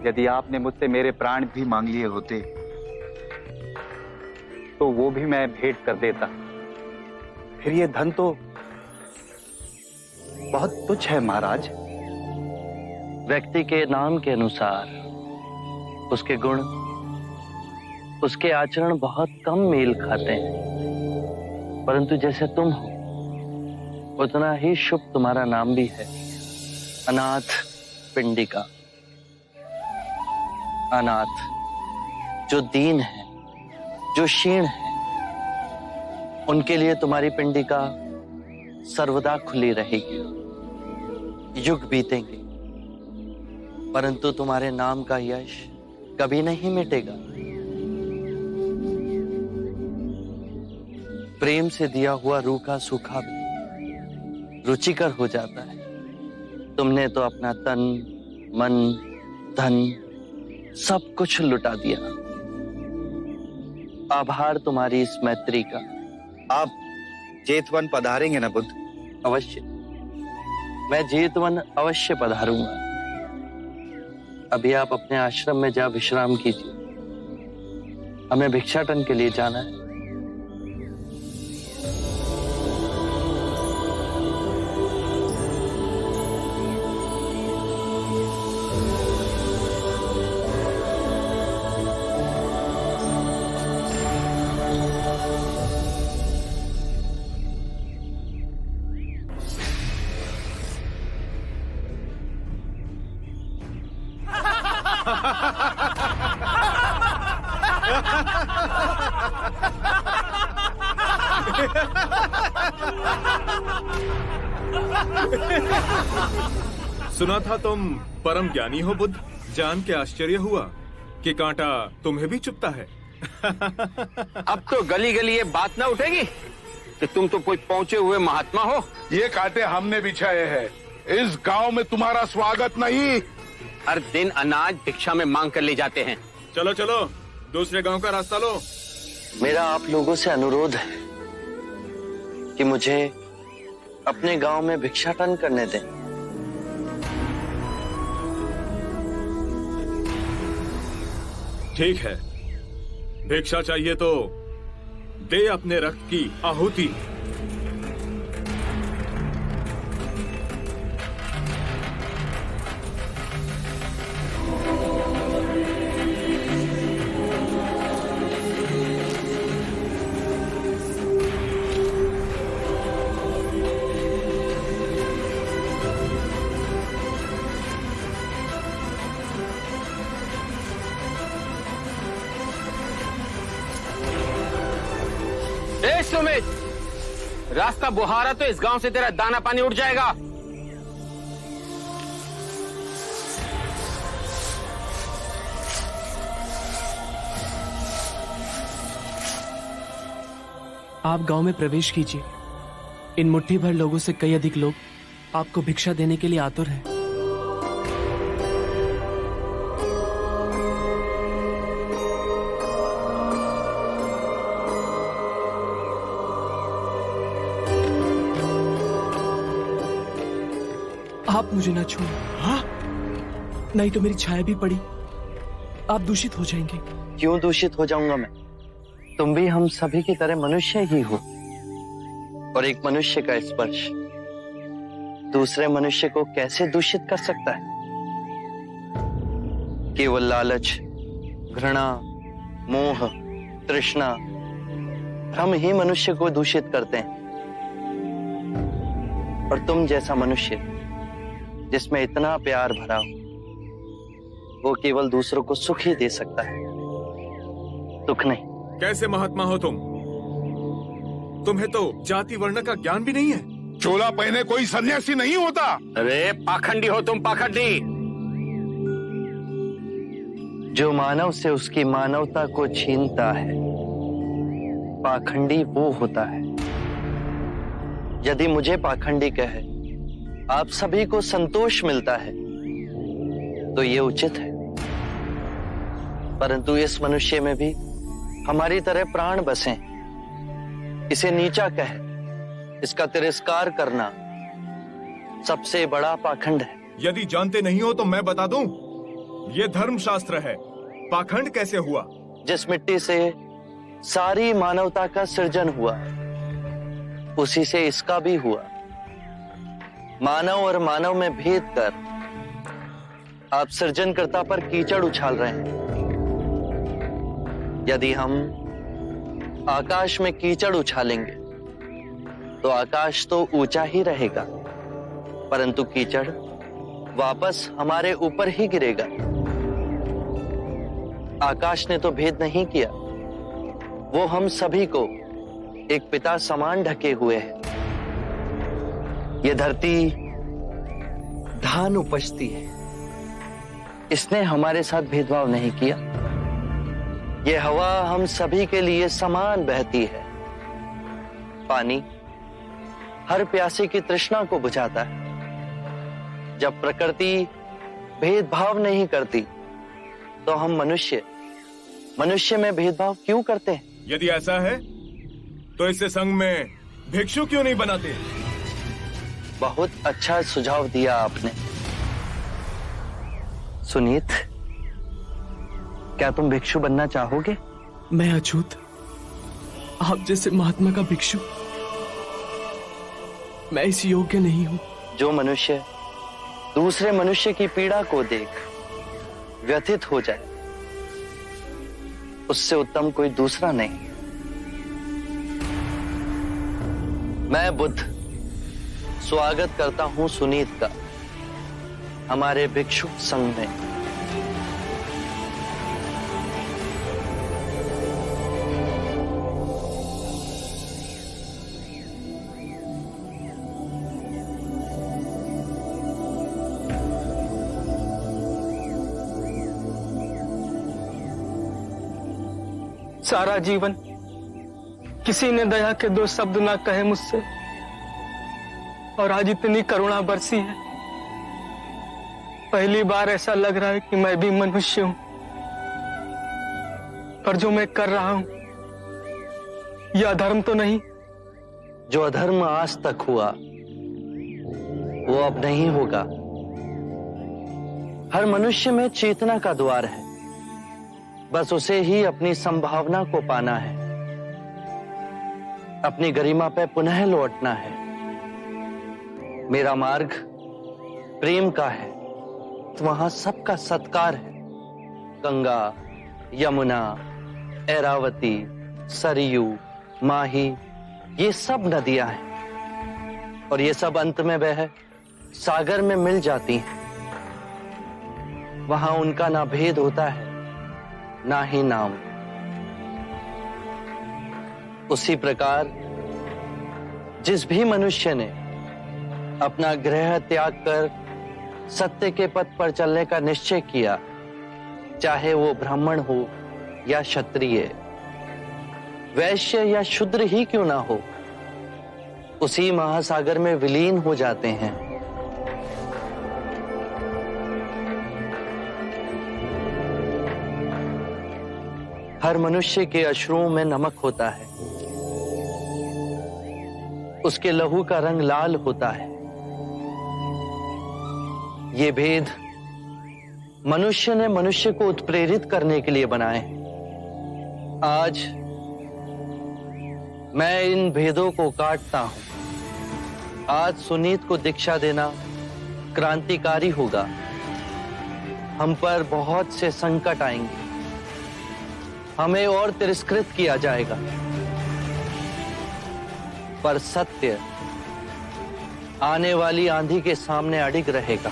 यदि आपने मुझसे मेरे प्राण भी मांग लिए होते तो वो भी मैं भेंट कर देता। फिर ये धन तो बहुत तुच्छ है महाराज। व्यक्ति के नाम के अनुसार उसके गुण, उसके आचरण बहुत कम मेल खाते हैं, परंतु जैसे तुम हो उतना ही शुभ तुम्हारा नाम भी है, अनाथ पिंडिका। अनाथ, जो दीन है, जो क्षीण है, उनके लिए तुम्हारी पिंडिका सर्वदा खुली रहेगी। युग बीतेंगे परंतु तुम्हारे नाम का यश कभी नहीं मिटेगा। प्रेम से दिया हुआ रूखा सूखा भी रुचिकर हो जाता है। तुमने तो अपना तन, मन, धन सब कुछ लुटा दिया। आभार तुम्हारी इस मैत्री का। आप जेतवन पधारेंगे ना बुद्ध? अवश्य, मैं जेतवन अवश्य पधारूंगा। अभी आप अपने आश्रम में जा विश्राम कीजिए, हमें भिक्षाटन के लिए जाना है। सुना था तुम परम ज्ञानी हो बुद्ध। जान के आश्चर्य हुआ कि कांटा तुम्हें भी चुभता है। अब तो गली गली ये बात ना उठेगी कि तुम तो कोई पहुंचे हुए महात्मा हो। ये कांटे हमने बिछाए हैं। इस गांव में तुम्हारा स्वागत नहीं। हर दिन अनाज भिक्षा में मांग कर ले जाते हैं। चलो चलो, दूसरे गांव का रास्ता लो। मेरा आप लोगों से अनुरोध है कि मुझे अपने गांव में भिक्षाटन करने दें। ठीक है, भिक्षा चाहिए तो दे अपने रक्त की आहुति। सुमित, रास्ता बुहारा तो इस गांव से तेरा दाना पानी उठ जाएगा। आप गांव में प्रवेश कीजिए। इन मुट्ठी भर लोगों से कई अधिक लोग आपको भिक्षा देने के लिए आतुर हैं। आप मुझे ना छूएं। हाँ? नहीं तो मेरी छाया भी पड़ी, आप दूषित हो जाएंगे। क्यों दूषित हो जाऊंगा मैं? तुम भी हम सभी की तरह मनुष्य ही हो, और एक मनुष्य का स्पर्श दूसरे मनुष्य को कैसे दूषित कर सकता है? केवल लालच, घृणा, मोह, तृष्णा, भ्रम ही मनुष्य को दूषित करते हैं। और तुम जैसा मनुष्य जिसमें इतना प्यार भरा हो, वो केवल दूसरों को सुख ही दे सकता है, दुख नहीं। कैसे महात्मा हो तुम? तुम्हें तो जाति वर्ण का ज्ञान भी नहीं है। चोला पहने कोई सन्यासी नहीं होता। अरे पाखंडी हो तुम, पाखंडी। जो मानव से उसकी मानवता को छीनता है, पाखंडी वो होता है। यदि मुझे पाखंडी कहे आप सभी को संतोष मिलता है तो ये उचित है, परंतु इस मनुष्य में भी हमारी तरह प्राण बसे। इसे नीचा कहे, इसका तिरस्कार करना सबसे बड़ा पाखंड है। यदि जानते नहीं हो तो मैं बता दूं। ये धर्मशास्त्र है, पाखंड कैसे हुआ? जिस मिट्टी से सारी मानवता का सृजन हुआ उसी से इसका भी हुआ। मानव और मानव में भेद कर आप सृजनकर्ता पर कीचड़ उछाल रहे हैं। यदि हम आकाश में कीचड़ उछालेंगे तो आकाश तो ऊंचा ही रहेगा, परंतु कीचड़ वापस हमारे ऊपर ही गिरेगा। आकाश ने तो भेद नहीं किया, वो हम सभी को एक पिता समान ढके हुए है। ये धरती धान उपजती है, इसने हमारे साथ भेदभाव नहीं किया। ये हवा हम सभी के लिए समान बहती है। पानी हर प्यासे की तृष्णा को बुझाता है। जब प्रकृति भेदभाव नहीं करती तो हम मनुष्य में भेदभाव क्यों करते हैं? यदि ऐसा है तो इससे संघ में भिक्षु क्यों नहीं बनाते? बहुत अच्छा सुझाव दिया आपने। सुनीत, क्या तुम भिक्षु बनना चाहोगे? मैं अछूत, आप जैसे महात्मा का भिक्षु मैं इस योग्य नहीं हूं। जो मनुष्य दूसरे मनुष्य की पीड़ा को देख व्यथित हो जाए उससे उत्तम कोई दूसरा नहीं। मैं बुद्ध स्वागत करता हूं सुनीत का हमारे भिक्षु संघ में। सारा जीवन किसी ने दया के दो शब्द ना कहे मुझसे, और आज इतनी करुणा बरसी है। पहली बार ऐसा लग रहा है कि मैं भी मनुष्य हूं, पर जो मैं कर रहा हूं यह अधर्म तो नहीं? जो अधर्म आज तक हुआ वो अब नहीं होगा। हर मनुष्य में चेतना का द्वार है, बस उसे ही अपनी संभावना को पाना है, अपनी गरिमा पे पुनः लौटना है। मेरा मार्ग प्रेम का है, वहां सबका सत्कार है। गंगा, यमुना, ऐरावती, सरयू, माही, ये सब नदियां हैं और ये सब अंत में वह सागर में मिल जाती हैं। वहां उनका ना भेद होता है ना ही नाम। उसी प्रकार जिस भी मनुष्य ने अपना गृह त्याग कर सत्य के पथ पर चलने का निश्चय किया, चाहे वो ब्राह्मण हो या क्षत्रिय, वैश्य या शूद्र ही क्यों ना हो, उसी महासागर में विलीन हो जाते हैं। हर मनुष्य के अश्रुओं में नमक होता है, उसके लहू का रंग लाल होता है। ये भेद मनुष्य ने मनुष्य को उत्प्रेरित करने के लिए बनाए। आज मैं इन भेदों को काटता हूं। आज सुनीत को दीक्षा देना क्रांतिकारी होगा। हम पर बहुत से संकट आएंगे, हमें और तिरस्कृत किया जाएगा, पर सत्य आने वाली आंधी के सामने अडिग रहेगा।